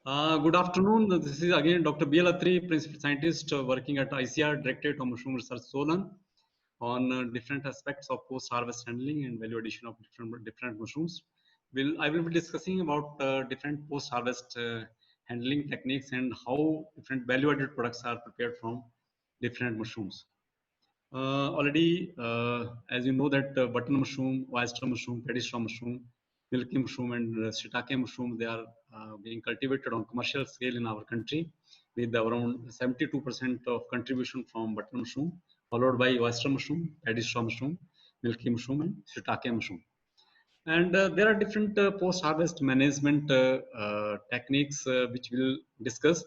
Good afternoon. This is again Dr. B.L. Atri, Principal Scientist working at ICR, Directorate of Mushroom Research, Solan, on different aspects of post-harvest handling and value addition of different mushrooms. I will be discussing about different post-harvest handling techniques and how different value-added products are prepared from different mushrooms. Already, as you know that button mushroom, oyster mushroom, paddy straw mushroom, milky mushroom and shiitake mushroom, they are being cultivated on commercial scale in our country with around 72% of contribution from button mushroom, followed by oyster mushroom, paddy straw mushroom, milky mushroom and shiitake mushroom. And there are different post-harvest management techniques which we'll discuss.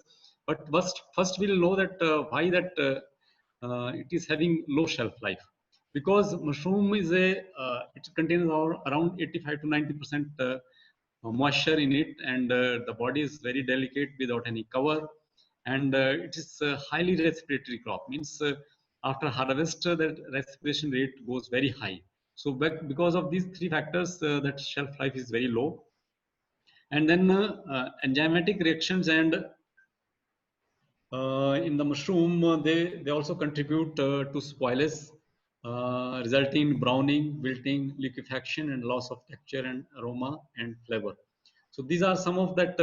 But first we'll know that why that it is having low shelf life. Because mushroom is it contains around 85 to 90% moisture in it, and the body is very delicate without any cover, and it is a highly respiratory crop. Means after harvest, the respiration rate goes very high. So because of these three factors, that shelf life is very low. And then enzymatic reactions and in the mushroom, they also contribute to spoilage, resulting in browning, wilting, liquefaction, and loss of texture and aroma and flavor. So these are some of that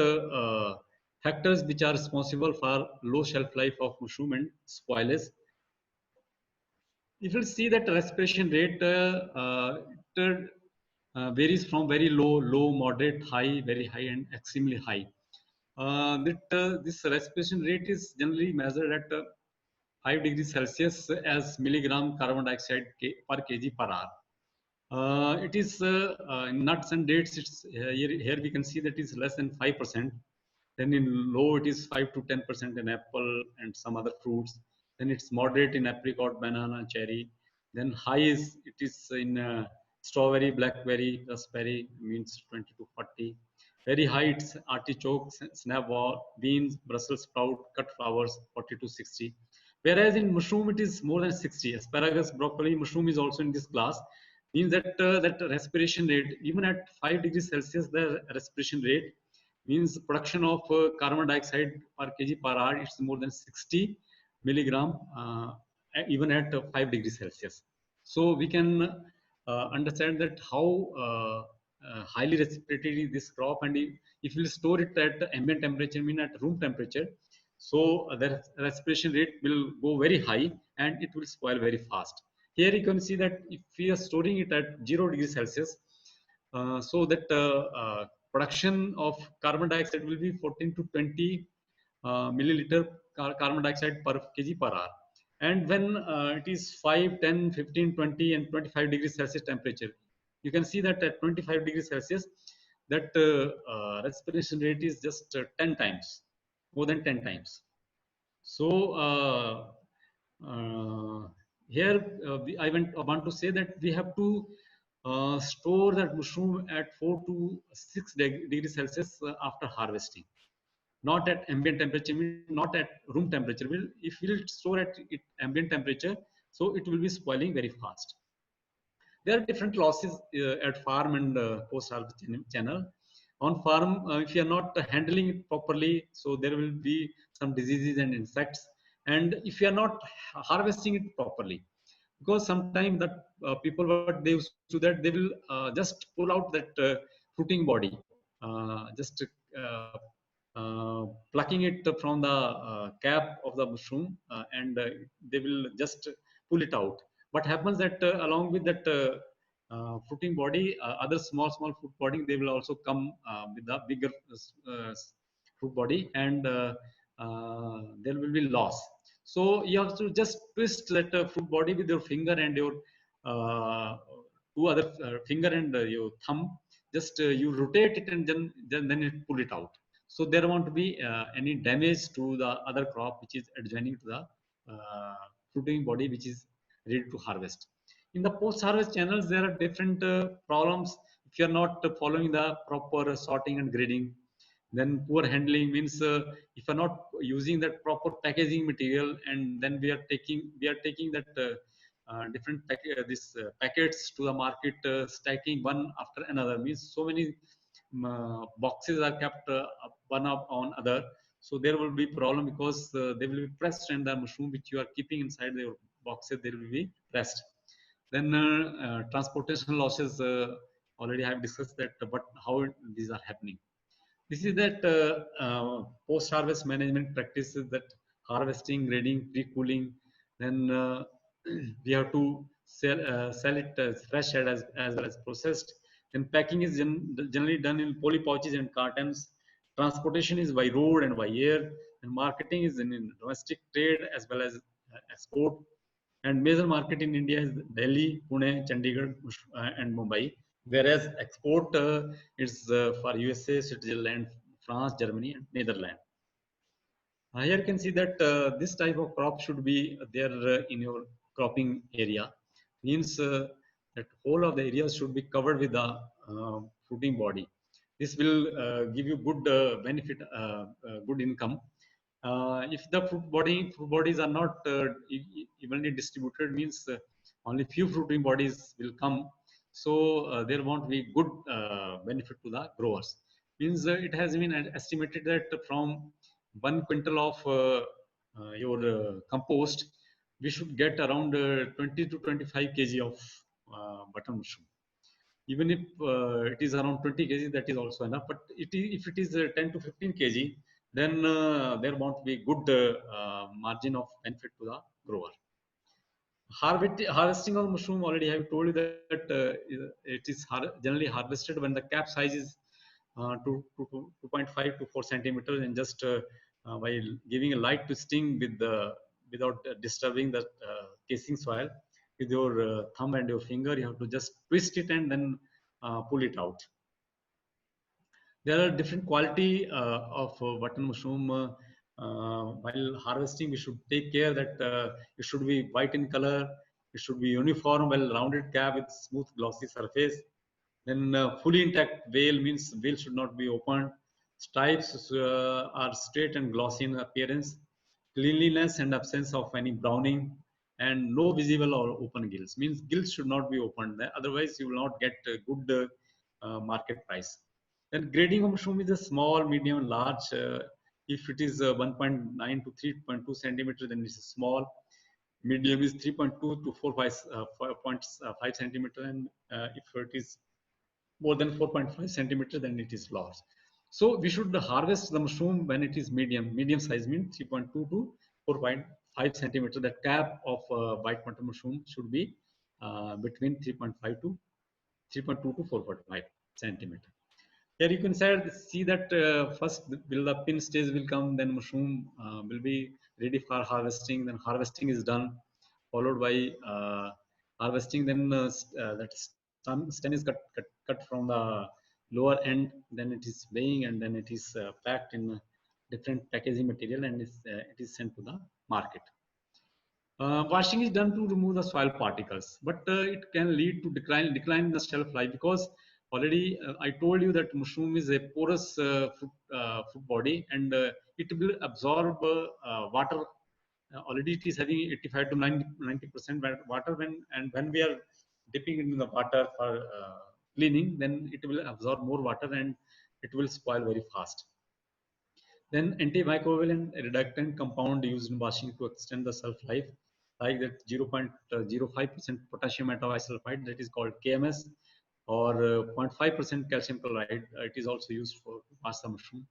factors which are responsible for low shelf life of mushroom and spoilage. If you see that respiration rate, it varies from very low, moderate, high, very high, and extremely high. This respiration rate is generally measured at 5 degrees Celsius as milligram carbon dioxide per kg per hour. It is in nuts and dates. It's here we can see that is less than 5%. Then in low it is 5 to 10% in apple and some other fruits. Then it's moderate in apricot, banana, cherry. Then high is it is in strawberry, blackberry, raspberry, means 20 to 40. Very high it's artichokes, snapball, beans, Brussels sprout, cut flowers, 40 to 60. Whereas in mushroom it is more than 60. Asparagus, broccoli, mushroom is also in this class. Means that that respiration rate, even at 5 degrees Celsius, the respiration rate means production of carbon dioxide per kg per hour, it's more than 60 milligram even at 5 degrees Celsius. So we can understand that how highly respiratory this crop, and if you store it at ambient temperature, mean at room temperature, so the respiration rate will go very high and it will spoil very fast. Here you can see that if we are storing it at 0 degrees Celsius, so that production of carbon dioxide will be 14 to 20 milliliter carbon dioxide per kg per hour. And when it is 5, 10, 15, 20 and 25 degrees Celsius temperature, you can see that at 25 degrees Celsius, that respiration rate is just 10 times, more than 10 times. So here I want to say that we have to store that mushroom at 4 to 6 degrees Celsius after harvesting, not at ambient temperature, not at room temperature. If we'll store at ambient temperature, so it will be spoiling very fast. There are different losses at farm and post-harvest channel. On farm, if you are not handling it properly, so there will be some diseases and insects. And if you are not harvesting it properly, because sometimes that people, what they used to that, they will just pull out that fruiting body, just plucking it from the cap of the mushroom, and they will just pull it out. What happens that along with that fruiting body, other small fruit body, they will also come with the bigger fruit body, and there will be loss. So you have to just twist that fruit body with your finger and your two other finger and your thumb. Just you rotate it and then it pull it out. So there won't be any damage to the other crop which is adjoining to the fruiting body which is ready to harvest. In the post-harvest channels, there are different problems. If you are not following the proper sorting and grading, then poor handling means if you are not using that proper packaging material, and then we are taking that different packets to the market, stacking one after another, means so many boxes are kept one up on other. So there will be problem because they will be pressed, and the mushroom which you are keeping inside your boxes, they will be pressed. Then transportation losses, already I have discussed that, but how these are happening. This is that post-harvest management practices, that harvesting, grading, pre-cooling. Then we have to sell it as fresh as well as processed. Then packing is generally done in poly pouches and cartons. Transportation is by road and by air. And marketing is in domestic trade as well as export. And major market in India is Delhi, Pune, Chandigarh, and Mumbai. Whereas export is for USA, Switzerland, France, Germany, and Netherlands. Here you can see that this type of crop should be there in your cropping area. Means that whole of the areas should be covered with the fruiting body. This will give you good benefit, good income. If the fruit bodies are not evenly distributed, means only few fruiting bodies will come. So there won't be good benefit to the growers. Means it has been estimated that from 1 quintal of your compost, we should get around 20 to 25 kg of button mushroom. Even if it is around 20 kg, that is also enough. But if it is 10 to 15 kg, then there won't be good margin of benefit to the grower. Harvesting of mushroom, already I have told you that it is generally harvested when the cap size is 2.5 to 4 centimeters, and just by giving a light twisting with without disturbing the casing soil with your thumb and your finger, you have to just twist it and then pull it out. There are different quality of button mushroom. While harvesting, we should take care that it should be white in color. It should be uniform, well-rounded cap with smooth, glossy surface. Then fully intact veil, means veil should not be opened. Stripes are straight and glossy in appearance. Cleanliness and absence of any browning, and no visible or open gills. Means gills should not be opened. Otherwise, you will not get a good market price. Then grading of mushroom is a small, medium, large. If it is 1.9 to 3.2 centimeter, then it's small. Medium is 3.2 to 4.5 centimeter, and if it is more than 4.5 centimeter, then it is large. So we should harvest the mushroom when it is medium. Medium size means 3.2 to 4.5 centimeter. The cap of white button mushroom should be between 3.5 to 3.2 to 4.5 centimeter. Here you can see that first will the pin stage will come, then mushroom will be ready for harvesting. Then harvesting is done, followed by harvesting. Then that stem is cut from the lower end. Then it is weighing, and then it is packed in different packaging material, and it is sent to the market. Washing is done to remove the soil particles, but it can lead to decline in the shelf life, because already I told you that mushroom is a porous food body, and it will absorb water. Already it is having 85 to 90% water, when we are dipping into the water for cleaning, then it will absorb more water and it will spoil very fast. Then antimicrobial and reductant compound used in washing to extend the shelf life, like that 0.05% potassium metabisulfite, that is called KMS, or 0.5% calcium chloride. It is also used for wash the mushroom.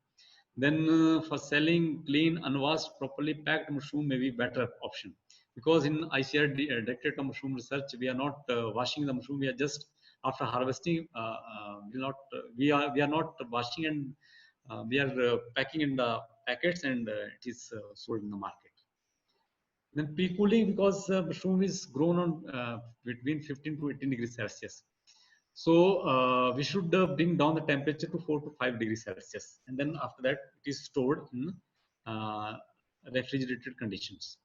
Then for selling clean, unwashed, properly packed mushroom may be better option, because in ICAR Directorate of Mushroom Research, we are not washing the mushroom. We are just after harvesting. We are not washing, and we are packing in the packets, and it is sold in the market. Then pre-cooling, because mushroom is grown on between 15 to 18 degrees Celsius. So we should bring down the temperature to 4 to 5 degrees Celsius, and then after that it is stored in refrigerated conditions.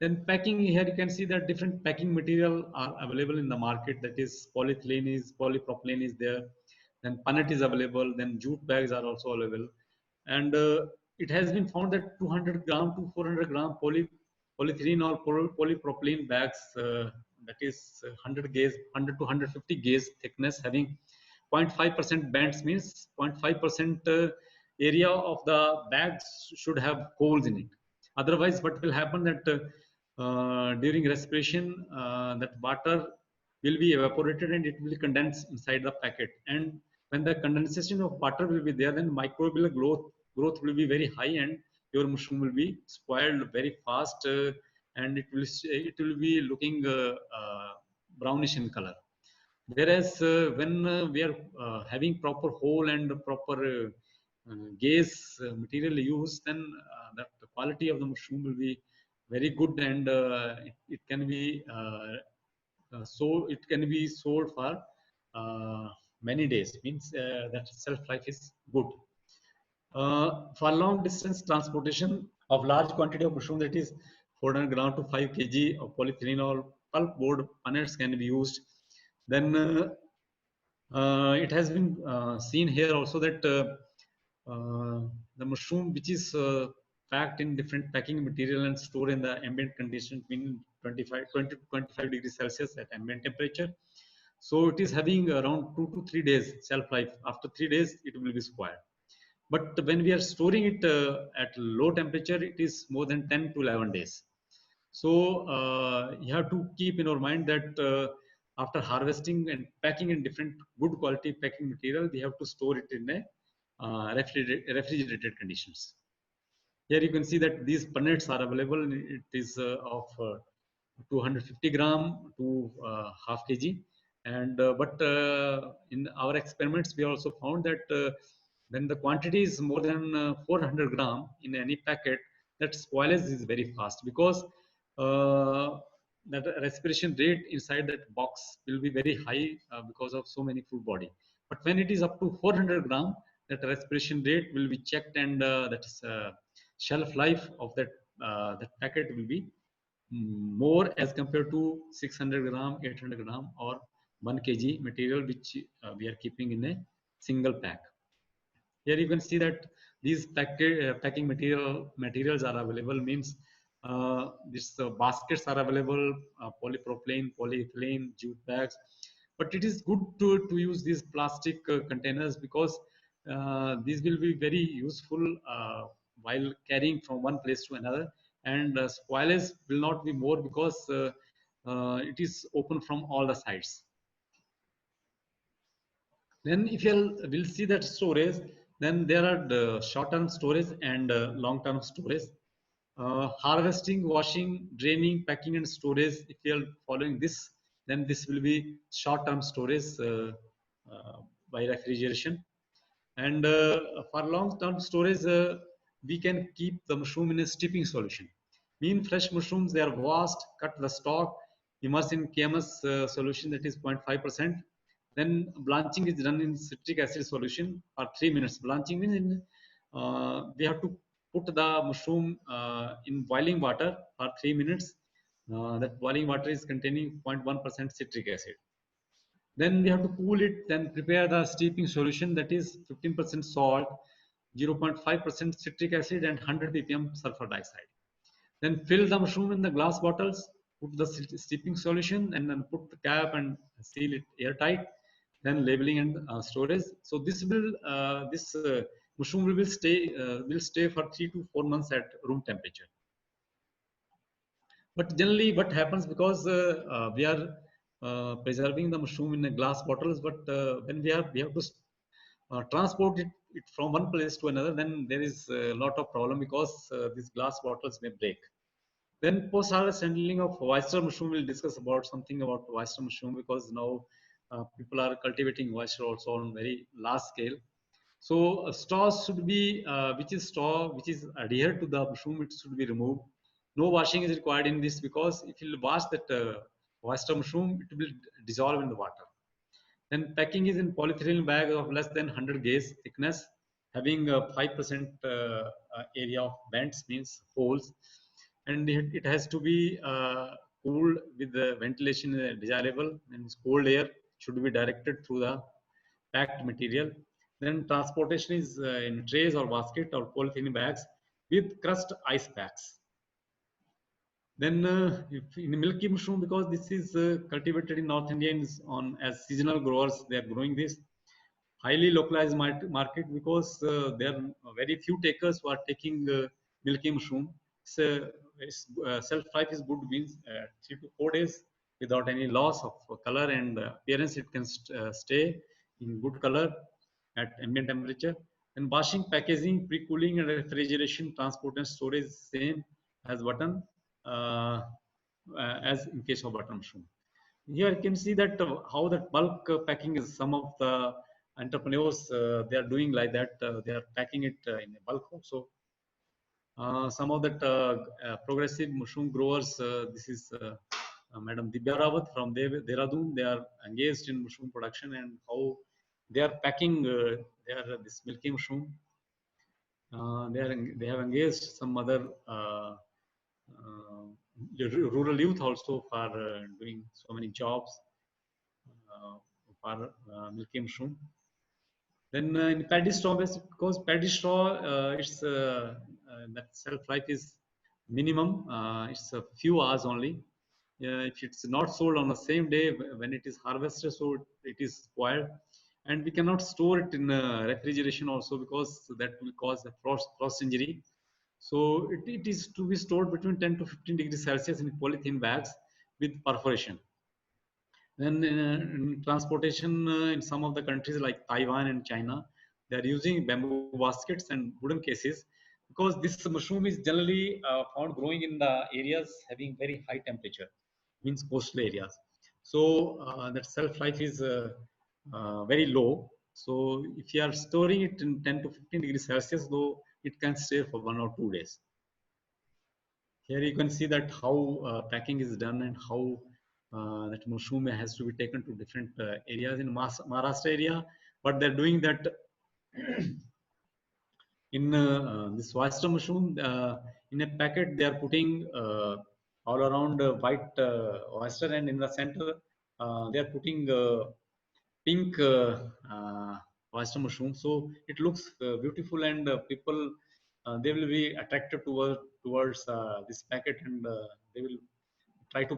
Then packing, here you can see that different packing material are available in the market. That is polyethylene is, polypropylene is there. Then punnet is available. Then jute bags are also available. And it has been found that 200 gram to 400 gram polyethylene or polypropylene bags, that is 100 gauge, 100 to 150 gauge thickness, having 0.5% bends, means 0.5% area of the bags should have holes in it. Otherwise, what will happen that during respiration, that water will be evaporated and it will condense inside the packet. And when the condensation of water will be there, then microbial growth will be very high, and your mushroom will be spoiled very fast, and it will be looking brownish in color. Whereas when we are having proper hole and proper gaze material used, then that the quality of the mushroom will be very good, and it can be so it can be sold for many days. Means that shelf life is good. For long distance transportation of large quantity of mushroom, that is 400 gram to 5 kg of polyethylene or pulp board punnets can be used. Then it has been seen here also that the mushroom which is packed in different packing material and stored in the ambient condition between 20 to 25 degrees Celsius at ambient temperature. So it is having around 2 to 3 days shelf life. After 3 days, it will be spoiled. But when we are storing it at low temperature, it is more than 10 to 11 days. So you have to keep in your mind that after harvesting and packing in different good quality packing material, we have to store it in a refrigerated conditions. Here you can see that these punnets are available. It is of 250 gram to half kg. And but in our experiments, we also found that when the quantity is more than 400 gram in any packet, that spoilage is very fast, because uh, that respiration rate inside that box will be very high because of so many food body. But when it is up to 400 gram, that respiration rate will be checked, and that is shelf life of that packet will be more as compared to 600 gram, 800 gram, or 1 kg material which we are keeping in a single pack. Here you can see that these packing materials are available. Means these baskets are available, polypropylene, polyethylene, jute bags. But it is good to use these plastic containers, because these will be very useful while carrying from one place to another, and spoilage will not be more, because it is open from all the sides. Then if you will see that storage, then there are the short-term storage and long-term storage. Harvesting, washing, draining, packing, and storage. If you are following this, then this will be short-term storage by refrigeration. And for long-term storage, we can keep the mushroom in a steeping solution. Mean fresh mushrooms, they are washed, cut the stalk, immerse in KMS solution, that is 0.5%. Then blanching is done in citric acid solution for 3 minutes. Blanching means we have to put the mushroom in boiling water for 3 minutes. That boiling water is containing 0.1% citric acid. Then we have to cool it, then prepare the steeping solution, that is 15% salt, 0.5% citric acid, and 100 ppm sulfur dioxide. Then fill the mushroom in the glass bottles, put the steeping solution, and then put the cap and seal it airtight. Then labeling and storage. So this mushroom will stay for 3 to 4 months at room temperature. But generally, what happens, because we are preserving the mushroom in a glass bottles, but when we have to transport it from one place to another, then there is a lot of problem, because these glass bottles may break. Then post-harvest handling of oyster mushroom, we'll discuss about something about oyster mushroom, because now people are cultivating oyster also on very large scale. So straws should be, which is adhered to the mushroom, it should be removed. No washing is required in this, because if you wash that oyster mushroom, it will dissolve in the water. Then packing is in polyethylene bag of less than 100 gauge thickness, having 5% area of vents, means holes, and it has to be cooled with the ventilation desirable, and cold air should be directed through the packed material. Then transportation is in trays or basket or polythene bags with crushed ice packs. Then if in milky mushroom, because this is cultivated in North India on as seasonal growers, they are growing this. highly localized market because there are very few takers who are taking milky mushroom. So shelf life is good, means 3 to 4 days without any loss of color and appearance. It can stay in good color at ambient temperature. And washing, packaging, pre-cooling, and refrigeration, transport, and storage same as button as in case of butter mushroom. Here you can see that how that bulk packing is. Some of the entrepreneurs they are doing like that. They are packing it in a bulk also. Some of that progressive mushroom growers. This is Madam Dibya Rawat from Dehradun. They are engaged in mushroom production and how they are packing this milky mushroom. They have engaged some other rural youth also for doing so many jobs for milky mushroom. Then in paddy straw, because paddy straw, its that shelf life is minimum. It's a few hours only. If it's not sold on the same day when it is harvested, so it is spoiled, and we cannot store it in refrigeration also because that will cause a frost injury. So it is to be stored between 10 to 15 degrees Celsius in polythene bags with perforation. Then in transportation, in some of the countries like Taiwan and China, they are using bamboo baskets and wooden cases because this mushroom is generally found growing in the areas having very high temperature, means coastal areas. So that shelf life is very low. So if you are storing it in 10 to 15 degrees Celsius, though it can stay for 1 or 2 days. Here you can see that how packing is done and how that mushroom has to be taken to different areas in Maharashtra area. But they're doing that in this oyster mushroom. In a packet, they are putting all around white oyster, and in the center, they are putting pink oyster mushroom. So it looks beautiful, and people they will be attracted towards this packet, and they will try to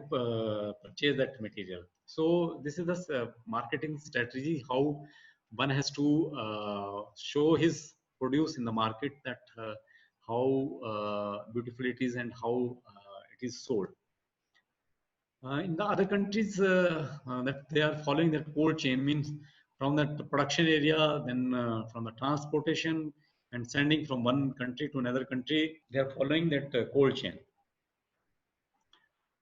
purchase that material. So this is the marketing strategy, how one has to show his produce in the market, that how beautiful it is and how it is sold. In the other countries, that they are following that cold chain, means from the production area, then from the transportation and sending from one country to another country, they are following that cold chain.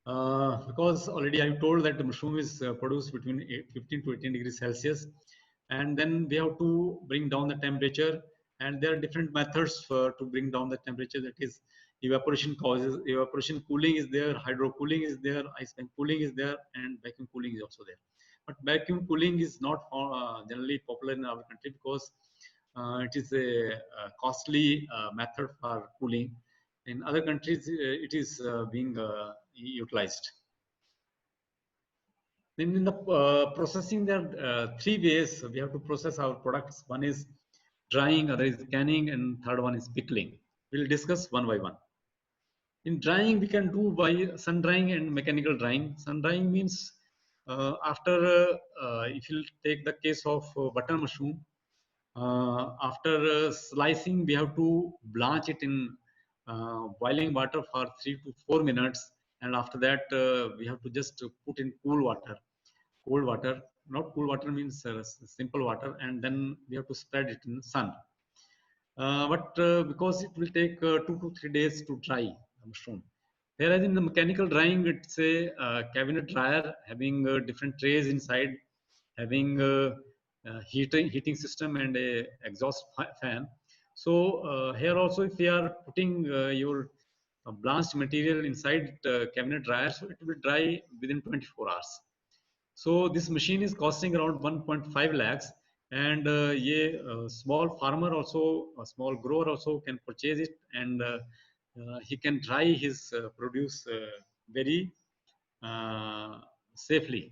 Because already I told that the mushroom is produced between 15 to 18 degrees Celsius, and then we have to bring down the temperature, and there are different methods to bring down the temperature. That is, evaporation cooling is there, hydro cooling is there, ice bank cooling is there, and vacuum cooling is also there. But vacuum cooling is not generally popular in our country because it is a costly method for cooling. In other countries, it is being utilized. Then in the processing, there are 3 ways we have to process our products. One is drying, other is canning, and third one is pickling. We'll discuss one by one. In drying, we can do by sun drying and mechanical drying. Sun drying means after, if you take the case of butter mushroom, after slicing, we have to blanch it in boiling water for 3 to 4 minutes, and after that, we have to just put in cool water. Cold water, not cool water means simple water, and then we have to spread it in the sun. But because it will take 2 to 3 days to dry the mushroom. Whereas in the mechanical drying, it's a cabinet dryer having different trays inside, having heating system and a exhaust fan. So here also, if you are putting your blanched material inside cabinet dryer, so it will dry within 24 hours. So this machine is costing around 1.5 lakhs, and small farmer also, a small grower also can purchase it, and he can dry his produce very safely.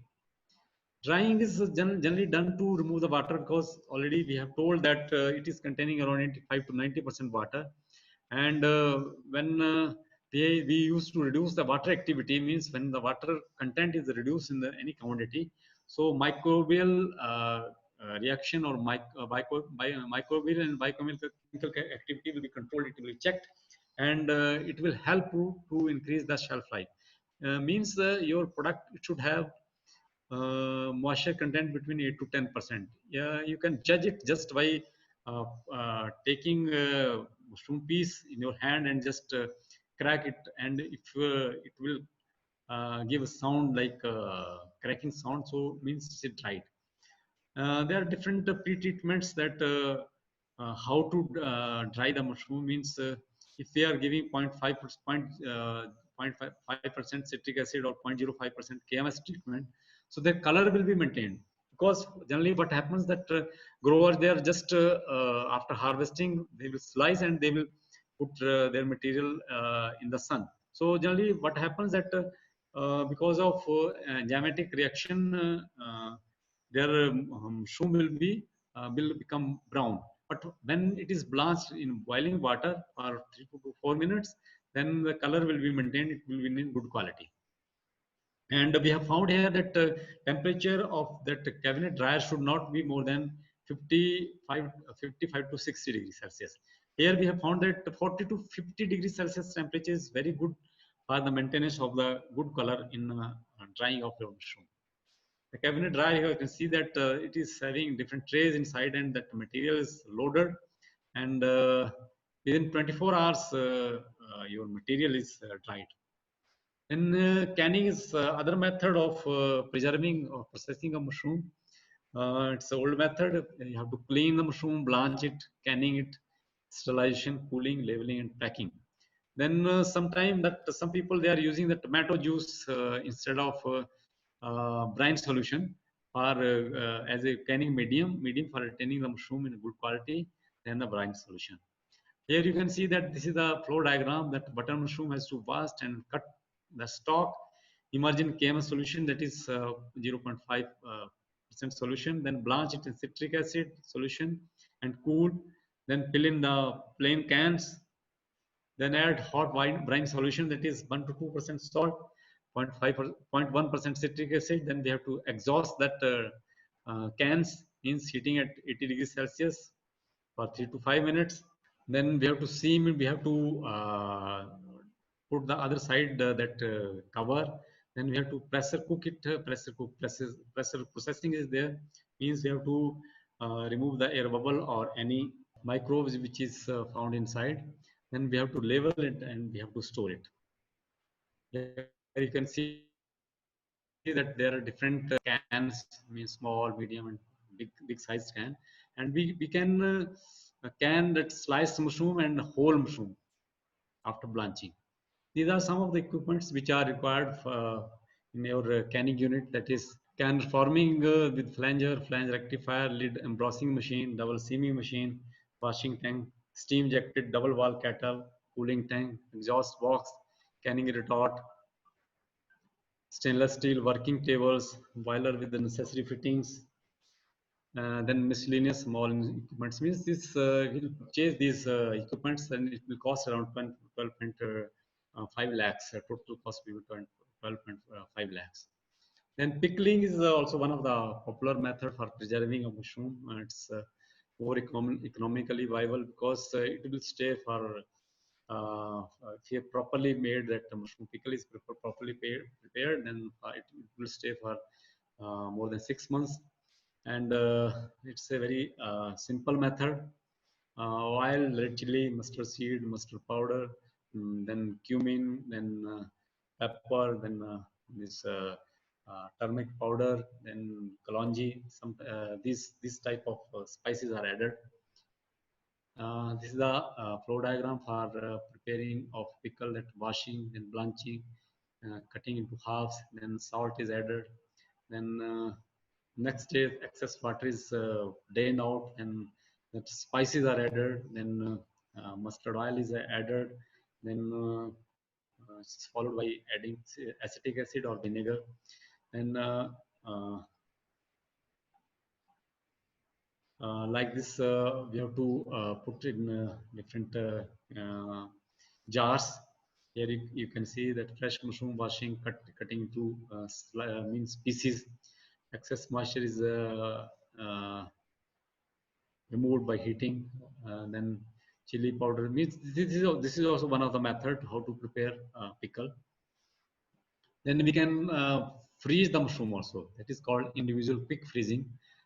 Drying is generally done to remove the water because already we have told that it is containing around 85 to 90% water. And when we used to reduce the water activity, means when the water content is reduced in any commodity, so microbial reaction or microbial and biochemical activity will be controlled. It will be checked, and it will help to increase the shelf life. Means your product should have moisture content between 8 to 10%. Yeah, you can judge it just by taking mushroom piece in your hand and just crack it, and if it will give a sound like cracking sound, so means it's dried. There are different pre-treatments that how to dry the mushroom. Means if they are giving 0.5% citric acid or 0.05% KMS treatment, so their color will be maintained. Because generally what happens that growers, they are just after harvesting, they will slice and they will put their material in the sun. So generally what happens that because of enzymatic reaction, their mushroom will become brown. But when it is blanched in boiling water for 3 to 4 minutes, then the color will be maintained. It will be in good quality. And we have found here that temperature of that cabinet dryer should not be more than 55 to 60 degrees Celsius. Here we have found that 40 to 50 degrees Celsius temperature is very good for the maintenance of the good color in drying of your mushroom. The cabinet dryer, you can see that it is having different trays inside, and that material is loaded, and within 24 hours your material is dried. And canning is other method of preserving or processing a mushroom. It's an old method. You have to clean the mushroom, blanch it, canning it, sterilization, cooling, labeling, and packing. Then sometime that some people, they are using the tomato juice instead of brine solution for as a canning medium for retaining the mushroom in good quality than the brine solution. Here you can see that this is the flow diagram that button mushroom has to wash and cut the stalk, immerse in KMS solution, that is 0.5% solution, then blanch it in citric acid solution and cool, then fill in the plain cans, then add hot wine brine solution, that is 1 to 2% salt, 0.1% citric acid. Then we have to exhaust that cans, means heating at 80 degrees Celsius for 3 to 5 minutes. Then we have to seam, we have to put the other side that cover. Then we have to pressure cook it. Pressure processing is there, means we have to remove the air bubble or any microbes which is found inside. Then we have to label it and we have to store it. Here you can see that there are different cans, means small, medium, and big size can, and we can can that sliced mushroom and whole mushroom after blanching. These are some of the equipments which are required for, in your canning unit, that is can forming with flanger, flange rectifier, lid embossing machine, double seaming machine, washing tank, steam jacketed double wall kettle, cooling tank, exhaust box, canning retort, stainless steel working tables, boiler with the necessary fittings, then miscellaneous small equipments. Means this will purchase these equipments, and it will cost around 12.5 lakhs. Total cost will be 12.5 lakhs. Then pickling is also one of the popular method for preserving a mushroom. It's more economically viable because it will stay for if you properly made, that the mushroom pickle is properly prepared, then it will stay for more than 6 months. And it's a very simple method. Oil, red chili, mustard seed, mustard powder, then cumin, then pepper, then this turmeric powder, then kalonji. Some these type of spices are added. This is the flow diagram for preparing of pickle, that washing, then blanching, cutting into halves, then salt is added, then next day excess water is drained out, and that spices are added, then mustard oil is added, then it's followed by adding acetic acid or vinegar. Then like this, we have to put in different jars. Here you can see that fresh mushroom cutting into means pieces. Excess moisture is removed by heating. Then chili powder means this is also one of the method how to prepare pickle. Then we can freeze the mushroom also. That is called individual quick freezing.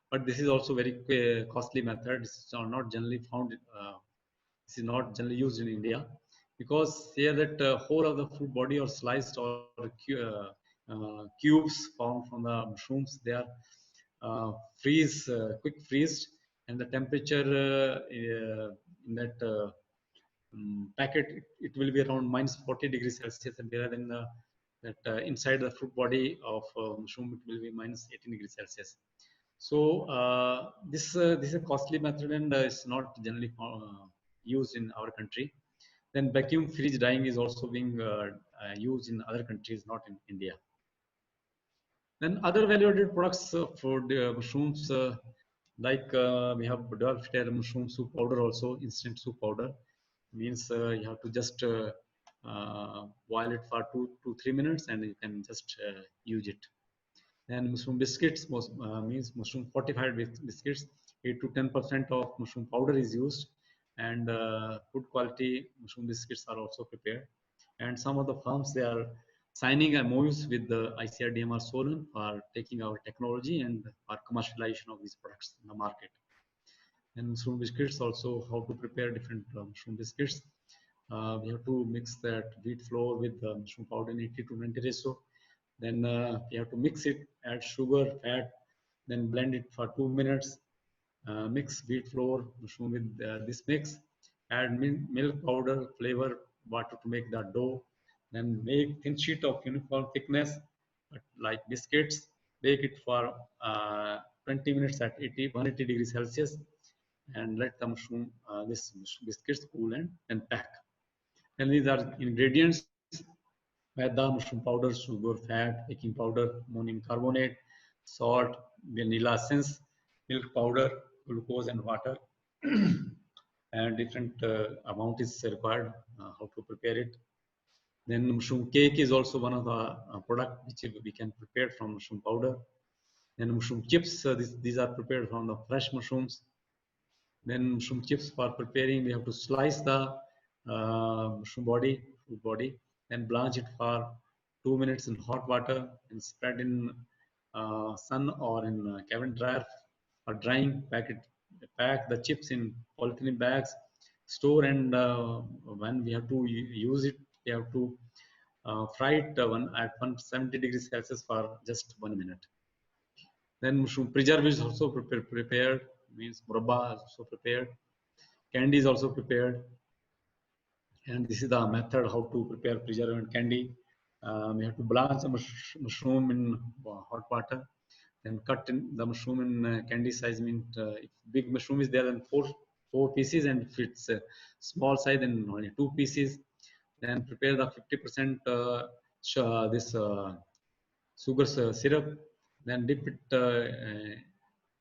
But this is also very costly method. It's not generally found. This is not generally used in India because here that whole of the fruit body or sliced or cubes found from the mushrooms, they are quick freezed, and the temperature in that packet, it will be around minus 40 degrees Celsius, and whereas in that inside the fruit body of mushroom, it will be minus 18 degrees Celsius. So this is a costly method, and it's not generally used in our country. Then vacuum freeze drying is also being used in other countries, not in India. Then other value-added products for the mushrooms, like we have developed a mushroom soup powder also, instant soup powder. Means you have to just boil it for 2 to 3 minutes, and you can just use it. Then mushroom biscuits means mushroom fortified biscuits. 8 to 10% of mushroom powder is used, and good quality mushroom biscuits are also prepared. And some of the firms, they are signing MOUs with the ICRDMR Solon for taking our technology and for commercialization of these products in the market. And mushroom biscuits also, how to prepare different mushroom biscuits. We have to mix that wheat flour with the mushroom powder in 80 to 90 ratio. Then you have to mix it, add sugar, fat, then blend it for 2 minutes. Mix wheat flour, mushroom with this mix. Add milk powder, flavor, water to make the dough. Then make thin sheet of uniform thickness, like biscuits. Bake it for 20 minutes at 180 degrees Celsius, and let the mushroom, this biscuits cool, and then pack. And these are ingredients: maida, mushroom powder, sugar, fat, baking powder, ammonium carbonate, salt, vanilla essence, milk powder, glucose, and water. And different amount is required how to prepare it. Then mushroom cake is also one of the product which we can prepare from mushroom powder. Then mushroom chips, these are prepared from the fresh mushrooms. Then mushroom chips, for preparing, we have to slice the mushroom fruit body, then blanch it for 2 minutes in hot water and spread in sun or in cabin dryer for drying. Pack the chips in polythene bags, store, and when we have to use it, we have to fry it at 170 degrees Celsius for just 1 minute. Then mushroom preserve is also prepared, means murabba is also prepared. Candy is also prepared. And this is the method how to prepare preserve and candy. We have to blanch the mushroom in hot water, then cut in the mushroom in candy size. Means if big mushroom is there, then four pieces, and if it's small size, then only 2 pieces. Then prepare the 50% this sugar syrup. Then dip it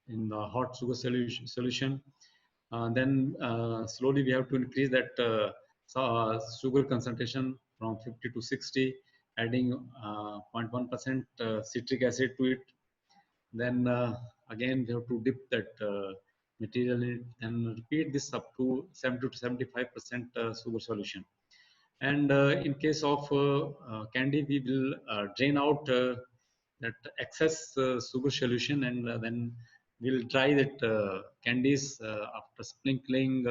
in the hot sugar solution. Then slowly we have to increase that sugar concentration from 50 to 60, adding 0.1% citric acid to it. Then again we have to dip that material in it, and repeat this up to 70 to 75% sugar solution. And in case of candy, we will drain out that excess sugar solution, and then we'll dry that candies after sprinkling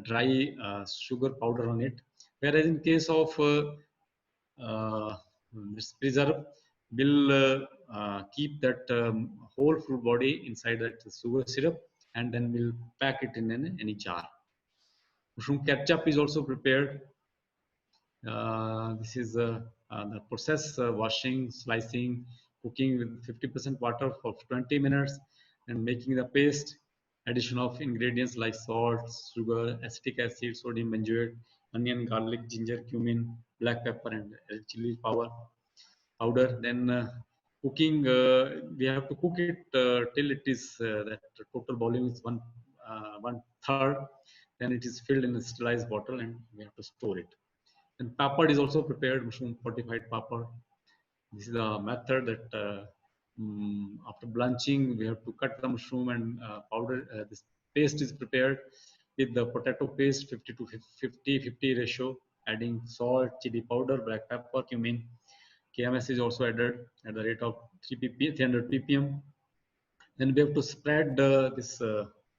dry sugar powder on it. Whereas in case of this preserve, we'll keep that whole fruit body inside that sugar syrup, and then we'll pack it in any jar. Mushroom ketchup is also prepared. This is the process: washing, slicing, cooking with 50% water for 20 minutes, and making the paste. Addition of ingredients like salt, sugar, acetic acid, sodium benzoate, onion, garlic, ginger, cumin, black pepper, and chili powder. Then cooking, we have to cook it till it is that total volume is one third. Then it is filled in a sterilized bottle, and we have to store it. And papad is also prepared, mushroom fortified papad. This is the method that After blanching, we have to cut the mushroom and powder. This paste is prepared with the potato paste 50 to 50 ratio, adding salt, chili powder, black pepper, cumin. KMS is also added at the rate of 300 ppm. Then we have to spread this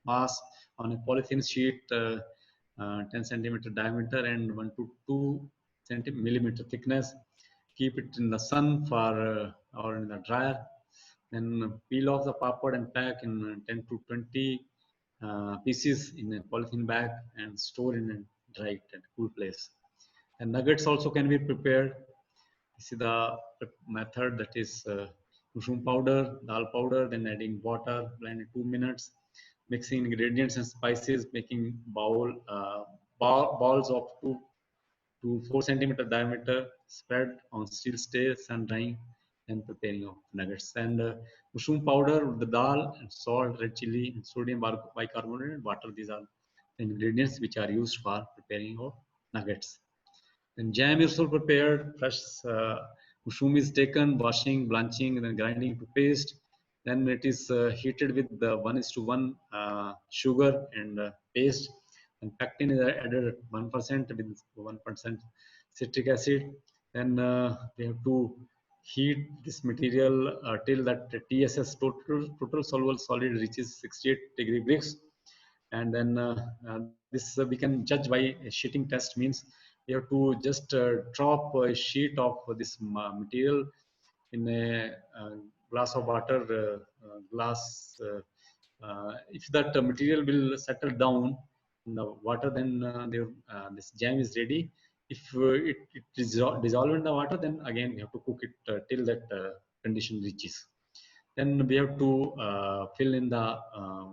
mass on a polythene sheet, 10 centimeter diameter and 1 to 2 millimeter thickness. Keep it in the sun for or in the dryer. Then peel off the papad and pack in 10 to 20 pieces in a polythene bag and store in a dry and cool place. And nuggets also can be prepared. This is the method, that is mushroom powder, dal powder, then adding water, blend in 2 minutes, mixing ingredients and spices, making balls of 2 to 4 centimeter diameter, spread on steel stays and drying, and preparing of nuggets. And mushroom powder, the dal, and salt, red chili, and sodium bicarbonate, and water. These are the ingredients which are used for preparing of nuggets. Then jam is also prepared. Fresh mushroom is taken, washing, blanching, and then grinding to paste. Then it is heated with the 1:1 sugar and paste. And pectin is added at 1% with 1% citric acid. Then we have to heat this material till that TSS, total soluble solid, reaches 68 degree Brix. And then this we can judge by a sheeting test. Means you have to just drop a sheet of this material in a glass of water, if that material will settle down in the water, then this jam is ready. If it dissolve in the water, then again we have to cook it till that condition reaches. Then we have to fill in the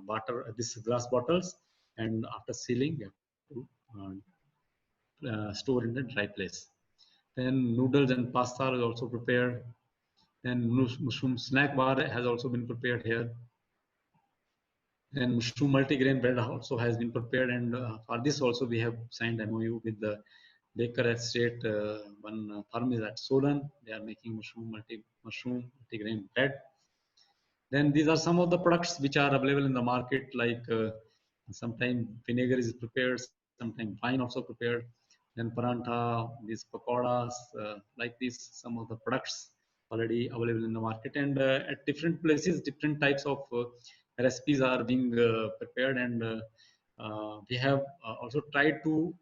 water, this glass bottles, and after sealing, we have to store in a dry place. Then noodles and pasta is also prepared. Then mushroom snack bar has also been prepared here. Then mushroom multigrain bread also has been prepared, and for this also we have signed MOU with the Baker Estate. One firm is at Solan. They are making mushroom multigrain bread. Then these are some of the products which are available in the market, like sometimes vinegar is prepared, sometimes wine also prepared. Then parantha, these pakoras, like these, some of the products already available in the market. And at different places, different types of recipes are being prepared. And we have also tried to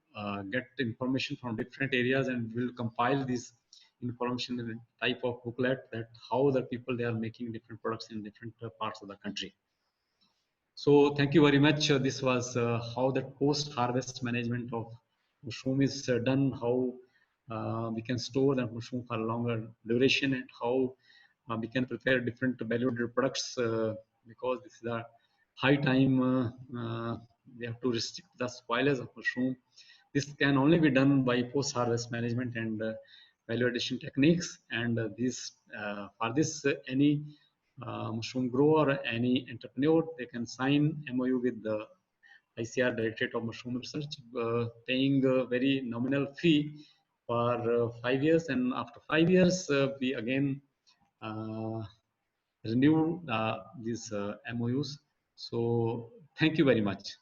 get information from different areas, and will compile this information in a type of booklet, that how the people they are making different products in different parts of the country. So thank you very much. This was how the post-harvest management of mushroom is done, how we can store the mushroom for longer duration, and how we can prepare different value-added products, because this is a high time we have to restrict the spoilage of mushroom. This can only be done by post-harvest management and value addition techniques. And for this, any mushroom grower or any entrepreneur, they can sign MOU with the ICAR, Directorate of Mushroom Research, paying a very nominal fee for 5 years. And after 5 years, we again renew these MOUs. So thank you very much.